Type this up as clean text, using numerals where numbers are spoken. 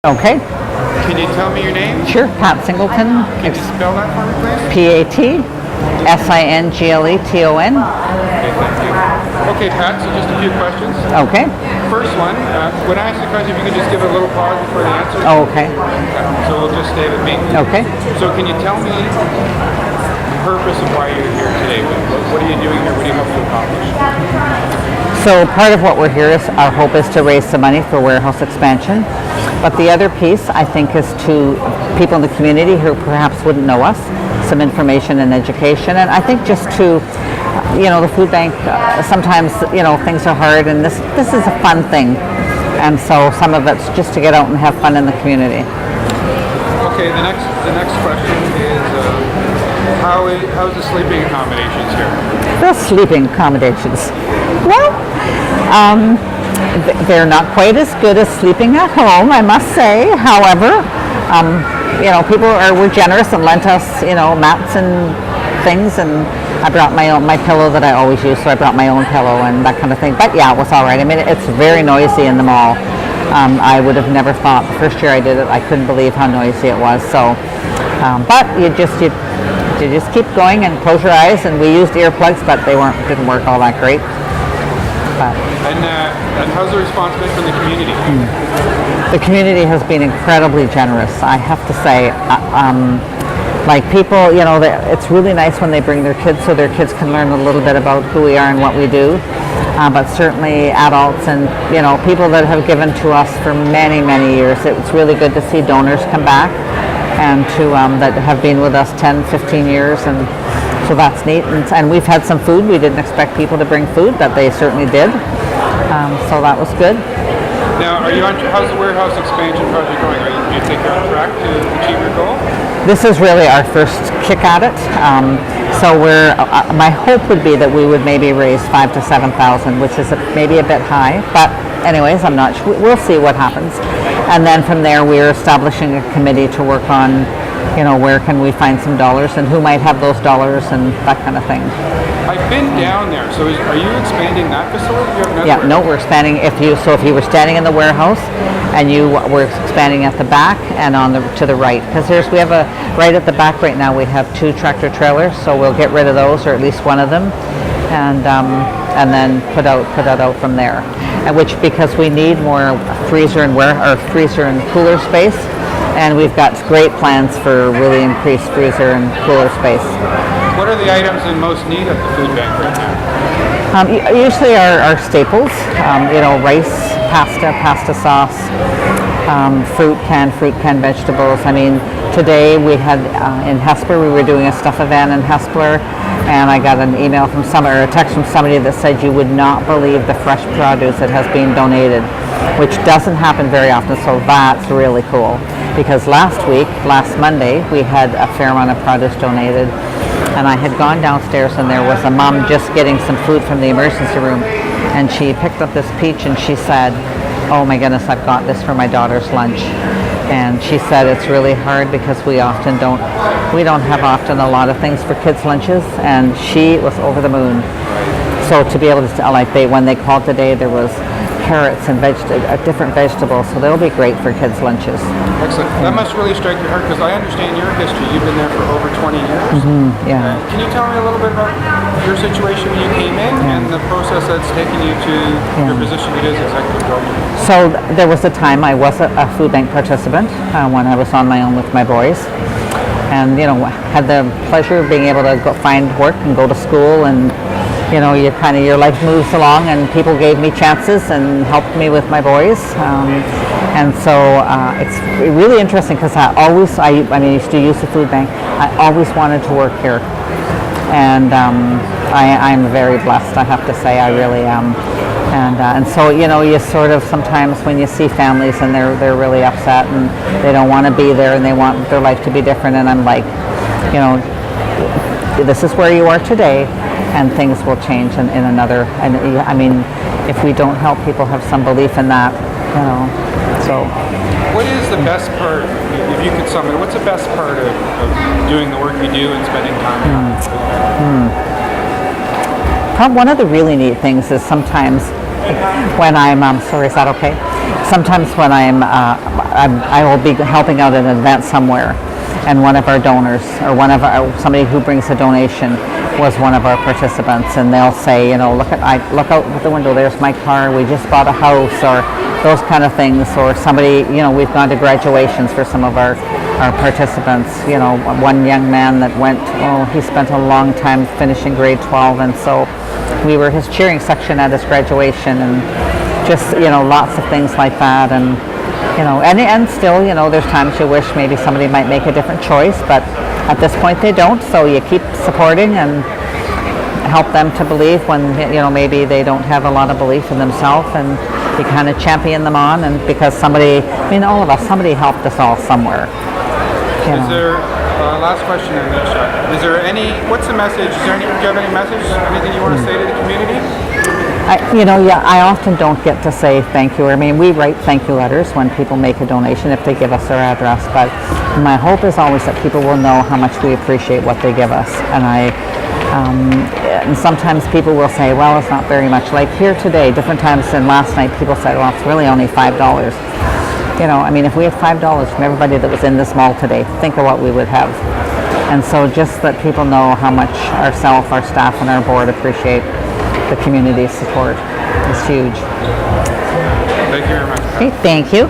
Okay, Can you tell me your name? sure. Pat Singleton. Can you spell that for me, please? P-A-T-S-I-N-G-L-E-T-O-N. Okay, thank you. Okay, Pat, so just a few questions. Okay. First one, when I ask the question, if you could just give a little pause before the answer. Okay. So we'll just stay with me. Okay. So can you tell me the purpose of why you're here today? What are you doing here? What do you hope to accomplish? So part of what we're here is our hope is to raise some money for warehouse expansion. But the other piece, I think, is to people in the community who perhaps wouldn't know us, some information and education. And I think just to, the food bank, sometimes, things are hard, and this is a fun thing. And so some of it's just to get out and have fun in the community. Okay, the next question is, how's the sleeping accommodations here? The sleeping accommodations. Well, they're not quite as good as sleeping at home, I must say. However, people were generous and lent us, mats and things, and I brought my pillow that I always use, so I brought my own pillow and that kind of thing. But yeah, it was all right. I mean, it's very noisy in the mall. I would have never thought the first year I did it, I couldn't believe how noisy it was. So, but you just keep going and close your eyes. And we used earplugs, but they didn't work all that great. And how's the response been from the community? The community has been incredibly generous, I have to say. People, it's really nice when they bring their kids so their kids can learn a little bit about who we are and what we do. But certainly adults and, people that have given to us for many, many years. It's really good to see donors come back and that have been with us 10, 15 years. And so that's neat. And we've had some food. We didn't expect people to bring food, but they certainly did. So that was good. Now, how's the warehouse expansion project going? Do you think you're on track to achieve your goal? This is really our first kick at it. So my hope would be that we would maybe raise 5,000 to 7,000, which is maybe a bit high. But anyways, I'm not sure. We'll see what happens. And then from there, we're establishing a committee to work on, where can we find some dollars and who might have those dollars and that kind of thing. I've been down there. So are you expanding that facility? We're expanding. If you were standing in the warehouse and you were expanding at the back and to the right, because we have right at the back right now we have 2 tractor trailers, so we'll get rid of those, or at least one of them, and then put out from there. Because we need more freezer and cooler space, and we've got great plans for really increased freezer and cooler space. What are the items in most need at the food bank right now? Usually our staples, rice, pasta sauce, canned vegetables. I mean, today we had in Hesper, we were doing a stuff event in Hesper, and I got an email from a text from somebody that said you would not believe the fresh produce that has been donated, which doesn't happen very often, so that's really cool. Because last Monday, we had a fair amount of produce donated, and I had gone downstairs and there was a mom just getting some food from the emergency room, and she picked up this peach and she said, "Oh my goodness, I've got this for my daughter's lunch." And she said it's really hard because we don't have often a lot of things for kids' lunches, and she was over the moon. So to be able to, when they called today, there was carrots and different vegetables, so they'll be great for kids' lunches. Excellent. That must really strike your heart, because I understand your history. You've been there for over 20 years. Yeah. Can you tell me a little bit about your situation when you came in and the process that's taken you to your position it is executive director? So there was a time I was a food bank participant when I was on my own with my boys, and had the pleasure of being able to go find work and go to school, and your life moves along, and people gave me chances and helped me with my boys. And so it's really interesting because I used to use the food bank. I always wanted to work here. And I'm very blessed, I have to say, I really am. And so, you sort of sometimes when you see families and they're really upset and they don't want to be there and they want their life to be different, and I'm like, this is where you are today, and things will change in another. And I mean, if we don't help people have some belief in that, so. What is the best part, if you could sum it, what's the best part of doing the work you do and spending time in the food bank? One of the really neat things is sometimes when I'm, sorry, is that okay? Sometimes when I'm I will be helping out at an event somewhere, and one of our donors or somebody who brings a donation was one of our participants, and they'll say, you know, look out the window, there's my car, we just bought a house, or those kind of things. Or somebody, you know, we've gone to graduations for some of our participants. You know, one young man that went, he spent a long time finishing grade 12, and so we were his cheering section at his graduation, and just, you know, lots of things like that. And you know, and still, you know, there's times you wish maybe somebody might make a different choice, but at this point they don't, so you keep supporting and help them to believe when, you know, maybe they don't have a lot of belief in themselves, and you kind of champion them on. And because somebody, I mean, all of us, somebody helped us all somewhere. Is there, last question on this shot, is there any, what's the message, do you have any message, anything you want to say to the community? I often don't get to say thank you. I mean, we write thank you letters when people make a donation if they give us their address, but my hope is always that people will know how much we appreciate what they give us. And sometimes people will say, well, it's not very much. Like here today, different times than last night, people said, well, it's really only $5. You know, I mean, if we had $5 from everybody that was in this mall today, think of what we would have. And so just that people know how much ourselves, our staff, and our board appreciate the community's support is huge. Thank you very much. Okay, thank you.